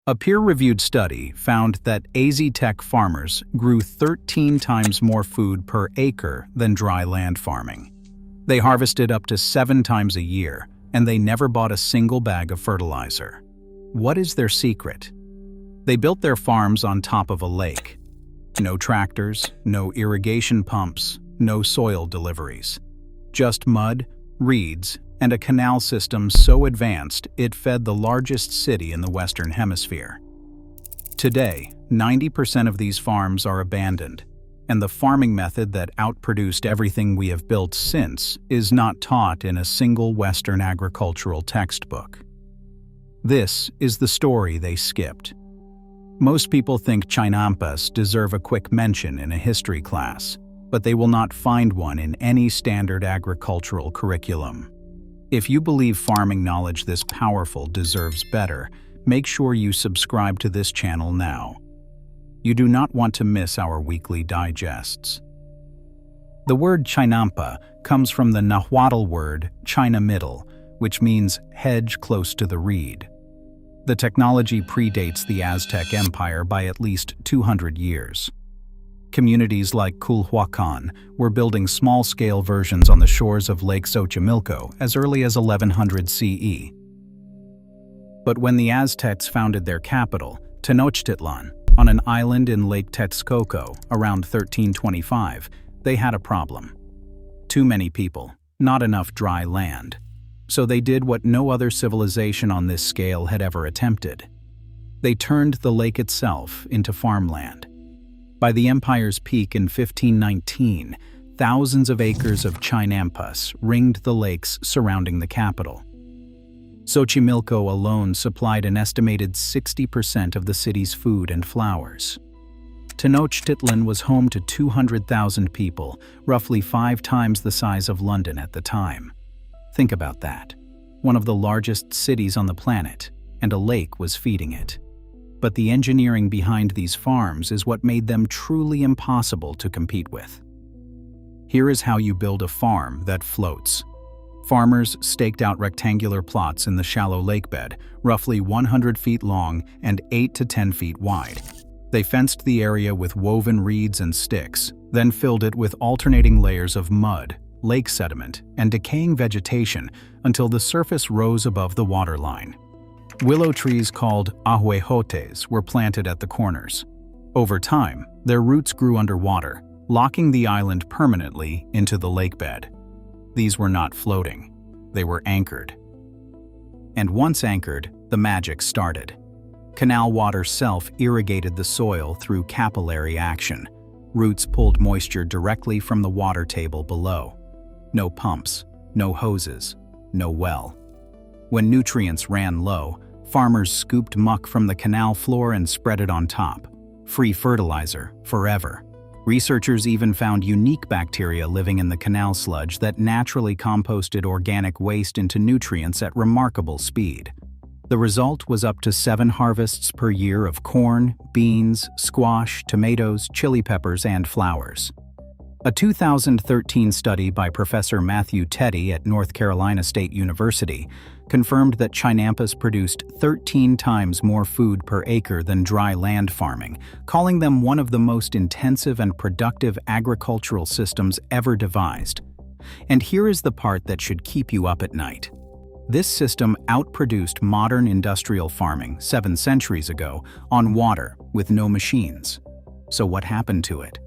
A peer-reviewed study found that Aztec farmers grew 13 times more food per acre than dry land farming. They harvested up to 7 times a year, and they never bought a single bag of fertilizer. What is their secret? They built their farms on top of a lake. No tractors, no irrigation pumps, no soil deliveries. Just mud, reeds, and a canal system so advanced it fed the largest city in the Western Hemisphere. Today, 90% of these farms are abandoned, and the farming method that outproduced everything we have built since is not taught in a single Western agricultural textbook. This is the story they skipped. Most people think Chinampas deserve a quick mention in a history class, but they will not find one in any standard agricultural curriculum. If you believe farming knowledge this powerful deserves better, make sure you subscribe to this channel now. You do not want to miss our weekly digests. The word Chinampa comes from the Nahuatl word China Middle, which means hedge close to the reed. The technology predates the Aztec Empire by at least 200 years. Communities like Culhuacan were building small-scale versions on the shores of Lake Xochimilco as early as 1100 CE. But when the Aztecs founded their capital, Tenochtitlan, on an island in Lake Texcoco around 1325, they had a problem. Too many people, not enough dry land. So they did what no other civilization on this scale had ever attempted. They turned the lake itself into farmland. By the empire's peak in 1519, thousands of acres of Chinampas ringed the lakes surrounding the capital. Xochimilco alone supplied an estimated 60% of the city's food and flowers. Tenochtitlan was home to 200,000 people, roughly 5 times the size of London at the time. Think about that. One of the largest cities on the planet, and a lake was feeding it. But the engineering behind these farms is what made them truly impossible to compete with. Here is how you build a farm that floats. Farmers staked out rectangular plots in the shallow lakebed, roughly 100 feet long and 8 to 10 feet wide. They fenced the area with woven reeds and sticks, then filled it with alternating layers of mud, lake sediment, and decaying vegetation until the surface rose above the waterline. Willow trees called ahuejotes were planted at the corners. Over time, their roots grew underwater, locking the island permanently into the lakebed. These were not floating, they were anchored. And once anchored, the magic started. Canal water self-irrigated the soil through capillary action. Roots pulled moisture directly from the water table below. No pumps, no hoses, no well. When nutrients ran low, farmers scooped muck from the canal floor and spread it on top. Free fertilizer, forever. Researchers even found unique bacteria living in the canal sludge that naturally composted organic waste into nutrients at remarkable speed. The result was up to 7 harvests per year of corn, beans, squash, tomatoes, chili peppers, and flowers. A 2013 study by Professor Matthew Teddy at North Carolina State University confirmed that Chinampas produced 13 times more food per acre than dry land farming, calling them one of the most intensive and productive agricultural systems ever devised. And here is the part that should keep you up at night. This system outproduced modern industrial farming 7 centuries ago on water with no machines. So what happened to it?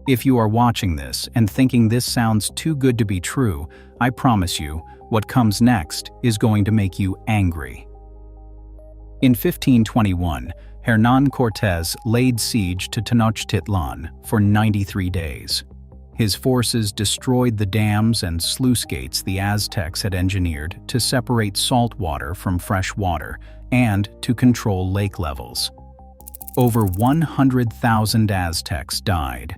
If you are watching this and thinking this sounds too good to be true, I promise you, what comes next is going to make you angry. In 1521, Hernán Cortés laid siege to Tenochtitlan for 93 days. His forces destroyed the dams and sluice gates the Aztecs had engineered to separate salt water from fresh water and to control lake levels. Over 100,000 Aztecs died.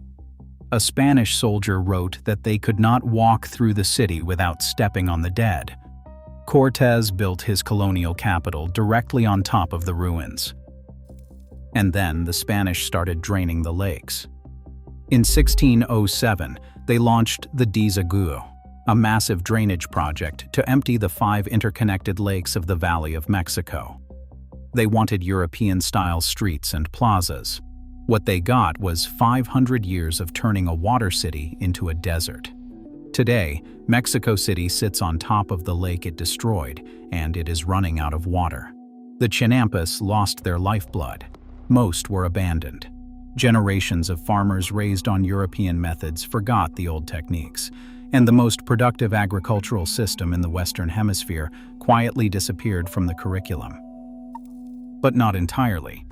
A Spanish soldier wrote that they could not walk through the city without stepping on the dead. Cortés built his colonial capital directly on top of the ruins. And then the Spanish started draining the lakes. In 1607, they launched the Desaguo, a massive drainage project to empty the 5 interconnected lakes of the Valley of Mexico. They wanted European-style streets and plazas. What they got was 500 years of turning a water city into a desert. Today, Mexico City sits on top of the lake it destroyed, and it is running out of water. The Chinampas lost their lifeblood. Most were abandoned. Generations of farmers raised on European methods forgot the old techniques, and the most productive agricultural system in the Western Hemisphere quietly disappeared from the curriculum. But not entirely.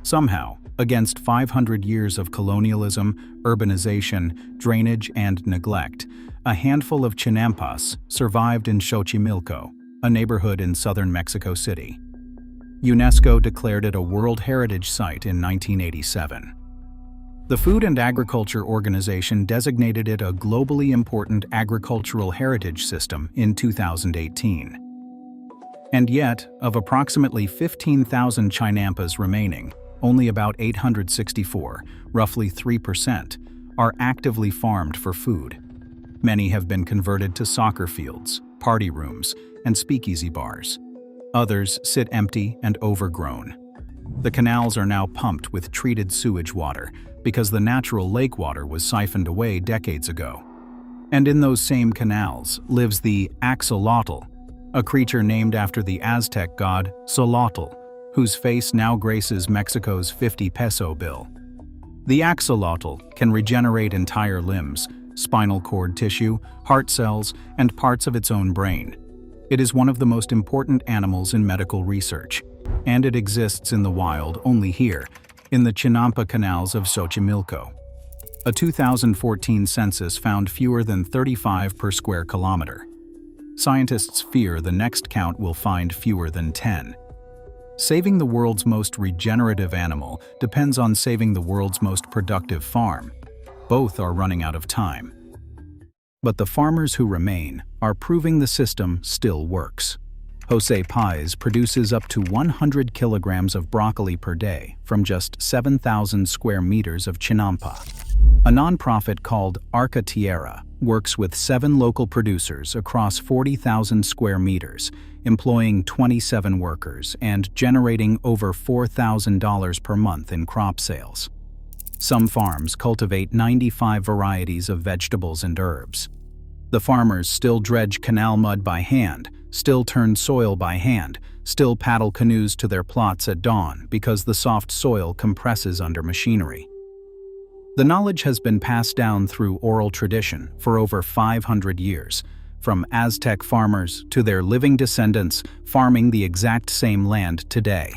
Somehow, against 500 years of colonialism, urbanization, drainage, and neglect, a handful of Chinampas survived in Xochimilco, a neighborhood in southern Mexico City. UNESCO declared it a World Heritage Site in 1987. The Food and Agriculture Organization designated it a globally important agricultural heritage system in 2018. And yet, of approximately 15,000 Chinampas remaining, only about 864, roughly 3%, are actively farmed for food. Many have been converted to soccer fields, party rooms, and speakeasy bars. Others sit empty and overgrown. The canals are now pumped with treated sewage water because the natural lake water was siphoned away decades ago. And in those same canals lives the axolotl, a creature named after the Aztec god Solotl, whose face now graces Mexico's 50-peso bill. The axolotl can regenerate entire limbs, spinal cord tissue, heart cells, and parts of its own brain. It is one of the most important animals in medical research, and it exists in the wild only here, in the Chinampa canals of Xochimilco. A 2014 census found fewer than 35 per square kilometer. Scientists fear the next count will find fewer than 10. Saving the world's most regenerative animal depends on saving the world's most productive farm. Both are running out of time. But the farmers who remain are proving the system still works. Jose Pais produces up to 100 kilograms of broccoli per day from just 7,000 square meters of Chinampa. A nonprofit called Arca Tierra works with 7 local producers across 40,000 square meters, employing 27 workers and generating over $4,000 per month in crop sales. Some farms cultivate 95 varieties of vegetables and herbs. The farmers still dredge canal mud by hand, still turn soil by hand, still paddle canoes to their plots at dawn because the soft soil compresses under machinery. The knowledge has been passed down through oral tradition for over 500 years, from Aztec farmers to their living descendants farming the exact same land today.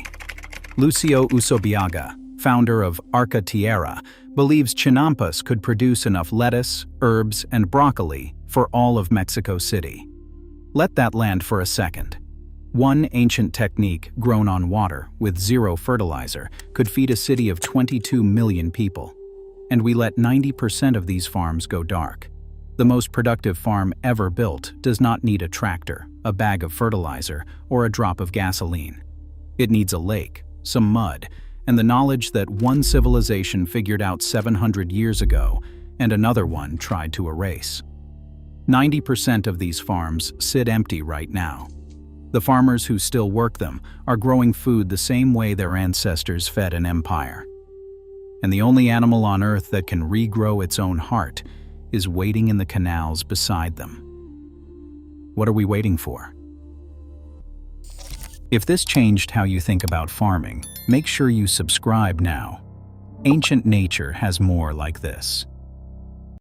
Lucio Usobiaga, founder of Arca Tierra, believes Chinampas could produce enough lettuce, herbs, and broccoli for all of Mexico City. Let that land for a second. One ancient technique grown on water with zero fertilizer could feed a city of 22 million people. And we let 90% of these farms go dark. The most productive farm ever built does not need a tractor, a bag of fertilizer, or a drop of gasoline. It needs a lake, some mud, and the knowledge that one civilization figured out 700 years ago and another one tried to erase. 90% of these farms sit empty right now. The farmers who still work them are growing food the same way their ancestors fed an empire. And the only animal on Earth that can regrow its own heart is waiting in the canals beside them. What are we waiting for? If this changed how you think about farming, make sure you subscribe now. Ancient nature has more like this.